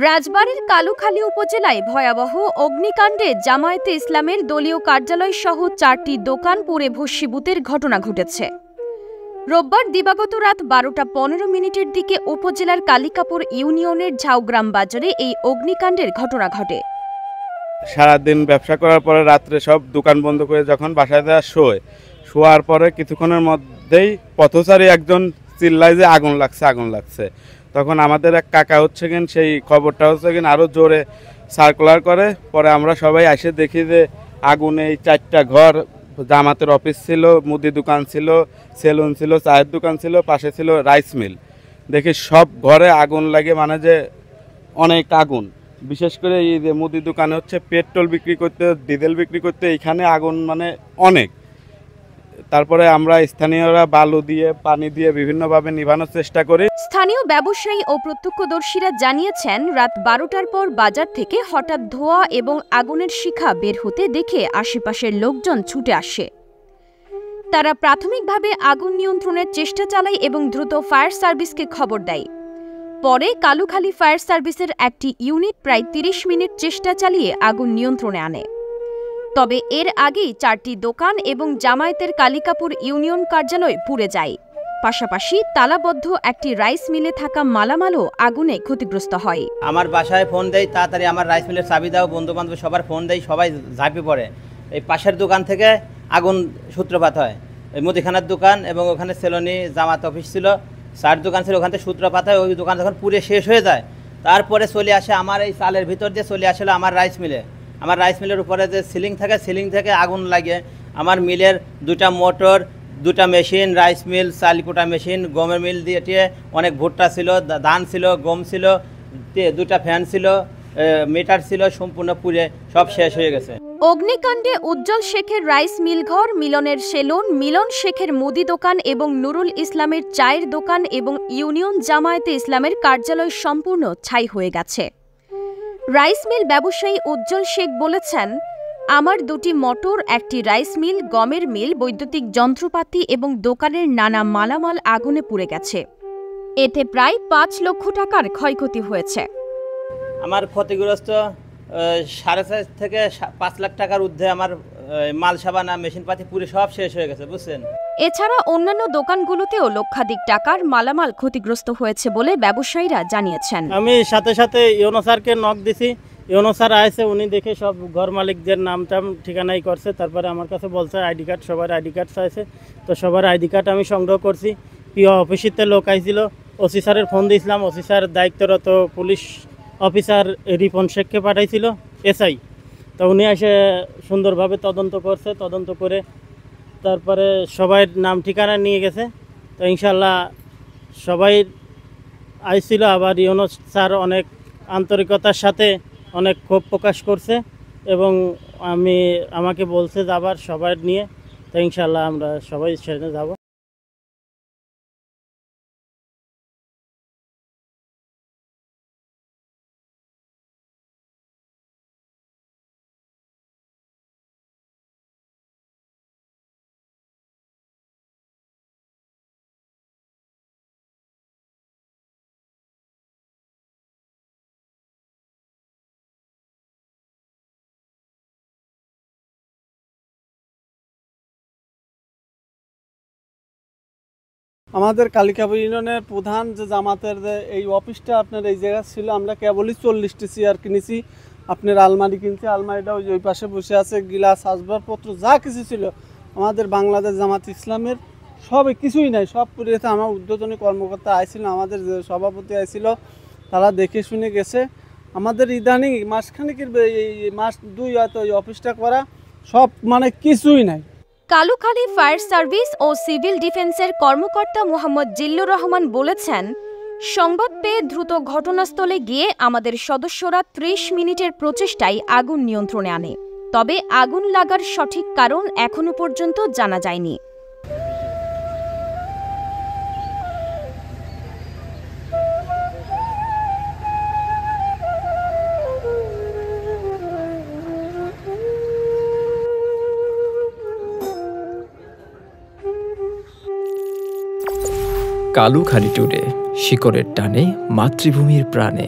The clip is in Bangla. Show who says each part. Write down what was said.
Speaker 1: রাজবাড়ীর কালুখালী উপজেলায় ভয়াবহ অগ্নিকাণ্ডে জামায়াতে ইসলামের দলীয় কার্যালয় সহ ৪টি দোকান পুড়ে ভস্মীভূতের ঘটনা ঘটেছে। রোববার দিবাগত রাত ১২টা ১৫ দিকে উপজেলার কালিকাপুর ইউনিয়নের ঝাউগ্রাম বাজারে এই অগ্নিকাণ্ডের ঘটনা ঘটে।
Speaker 2: সারাদিন ব্যবসা করার পরে রাত্রে সব দোকান বন্ধ করে যখন বাসায় শোয়ার পরে কিছুক্ষণের মধ্যেই পথচারী একজন চিল্লায় যে আগুন লাগছে। তখন আমাদের এক কাকা সেই খবরটা আরও জোরে সার্কুলার করে। পরে আমরা সবাই এসে দেখি যে আগুনে এই 4টা ঘর, জামাতের অফিস ছিল, মুদি দোকান ছিল, সেলুন ছিল, চায়ের দোকান ছিল, পাশে ছিল রাইস মিল। দেখি সব ঘরে আগুন লাগে, মানে যে অনেক আগুন। বিশেষ করে এই যে মুদি দোকানে পেট্রোল বিক্রি করতে, ডিজেল বিক্রি করতে, এইখানে আগুন মানে অনেক। তারপরে আমরা স্থানীয়রা বালু দিয়ে, পানি দিয়ে বিভিন্নভাবে নিভানোর চেষ্টা করি।
Speaker 1: স্থানীয় ব্যবসায়ী ও প্রত্যক্ষদর্শীরা জানিয়েছেন, রাত 12টার পর বাজার থেকে হঠাৎ ধোঁয়া এবং আগুনের শিখা বের হতে দেখে আশেপাশের লোকজন ছুটে আসে। তারা প্রাথমিকভাবে আগুন নিয়ন্ত্রণের চেষ্টা চালায় এবং দ্রুত ফায়ার সার্ভিসকে খবর দেয়। পরে কালুখালী ফায়ার সার্ভিসের একটি ইউনিট প্রায় 30 মিনিট চেষ্টা চালিয়ে আগুন নিয়ন্ত্রণে আনে। তবে এর আগেই 4টি দোকান এবং জামায়াতের কালিকাপুর ইউনিয়ন কার্যালয় পুড়ে যায়। পাশাপাশি তালাবদ্ধ একটি রাইস মিলে থাকা মালামালও আগুনে ক্ষতিগ্রস্ত হয়।
Speaker 3: আমার বাসায় ফোন দেয়, তাড়াতাড়ি আমার রাইস মিলের চাবি দাও, বন্ধু বান্ধব সবার ফোন দেয়, সবাই ঝাঁপিয়ে পড়ে। এই পাশের দোকান থেকে আগুন সূত্রপাত হয়। ওই মুদিখানার দোকান এবং ওখানে সেলনি জামাত অফিস ছিল, চার দোকান ছিল, ওখান থেকে সূত্রপাত হয়। ওই দোকান যখন পুড়ে শেষ হয়ে যায়, তারপরে চলে আসে আমার এই চালের ভিতর দিয়ে চলে আসলো আমার রাইস মিলে। আমার রাইস মিলের উপরে যে সিলিং থাকে, সিলিং থেকে আগুন লাগে। আমার মিলের 2টা মোটর, 2টা মেশিন, রাইস মিল, চাল কোটা মেশিন, গমের মিল দিয়ে অনেক ভুট্টা ছিল, ধান ছিল, গম ছিল, 2টা ফ্যান ছিল, মিটার ছিল, সম্পূর্ণ পুড়ে সব শেষ হয়ে গেছে।
Speaker 1: অগ্নিকাণ্ডে উজ্জ্বল শেখের রাইস মিল ঘর, মিলনের সেলুন, মিলন শেখের মুদি দোকান এবং নুরুল ইসলামের চায়ের দোকান এবং ইউনিয়ন জামায়াতে ইসলামের কার্যালয় সম্পূর্ণ ছাই হয়ে গেছে। রাইস মিল ব্যবসায়ী উজ্জ্বল শেখ বলেছেন, আমার 2টি মোটর, একটি রাইস মিল, গমের মিল, বৈদ্যুতিক যন্ত্রপাতি এবং দোকানের নানা মালামাল আগুনে পুড়ে গেছে। এতে প্রায় 5 লক্ষ টাকার ক্ষয়ক্ষতি হয়েছে।
Speaker 3: আমার ক্ষতিগ্রস্ত 4.5 থেকে 5 লাখ টাকার ঊর্ধ্বে আমার মাল সাবানা, মেশিনপাতি পুরো সব শেষ হয়ে গেছে, বুঝছেন।
Speaker 1: এছাড়া অন্যান্য দোকানগুলোতেও লক্ষাধিক টাকার মালামাল ক্ষতিগ্রস্ত হয়েছে বলে ব্যবসায়ীরা জানিয়েছেন।
Speaker 4: আমি সাথে সাথে ইউনো স্যারকে নক দিছি, ইউনো স্যার আসছে, উনি দেখে সব ঘর মালিকদের নামটাম ঠিকানাই করছে। তারপরে আমার কাছে বলছে আইডি কার্ড, সবার আইডি কার্ড চাইছে। তো সবার আইডি কার্ড আমি সংগ্রহ করছি। পিও অফিসিতে লোক আইছিল, ওসি স্যারের ফোন দিয়েছিলাম, ওসি স্যার দায়িত্বরত পুলিশ অফিসার রিপন শেখকে পাঠাইছিল, এসআই। তো উনি এসে সুন্দরভাবে তদন্ত করছে, তদন্ত করে তারপরে সবাই নাম ঠিকানা নিয়ে গেছে। তো ইনশাল্লাহ সবাই আইছিল। আবার ইউনো স্যার অনেক আন্তরিকতার সাথে অনেক ক্ষোভ প্রকাশ করছে এবং আমাকে বলছে যাবার সবাই নিয়ে। তো ইনশাল্লাহ আমরা সবাই সেখানে যাব।
Speaker 5: আমাদের কালিকাপুর ইউনিয়নের প্রধান যে জামাতের যে এই অফিসটা আপনার এই জায়গা ছিল, আমরা কেবলই 40টি চেয়ার কিনেছি, আপনার আলমারি কিনছি। আলমারিটা ওই পাশে বসে আছে, গিলাস, আসবাবপত্র যা কিছু ছিল আমাদের বাংলাদেশ জামাত ইসলামের সব কিছুই নাই, সব পুড়িয়েছে। আমার উদ্বোধনী কর্মকর্তা আইছিল, আমাদের যে সভাপতি আইছিল, তারা দেখে শুনে গেছে। আমাদের ইদানিং মাসখানেকের মাস 2 হয়তো এই অফিসটা করা, সব মানে কিছুই নাই।
Speaker 1: কালুখালী ফায়ার সার্ভিস ও সিভিল ডিফেন্সের কর্মকর্তা মোহাম্মদ জিল্লুর রহমান বলেছেন, সংবাদ পেয়ে দ্রুত ঘটনাস্থলে গিয়ে আমাদের সদস্যরা 30 মিনিটের প্রচেষ্টায় আগুন নিয়ন্ত্রণে আনে। তবে আগুন লাগার সঠিক কারণ এখনো পর্যন্ত জানা যায়নি।
Speaker 6: কালুখালী টুডে, শিকড়ের টানে মাতৃভূমির প্রাণে।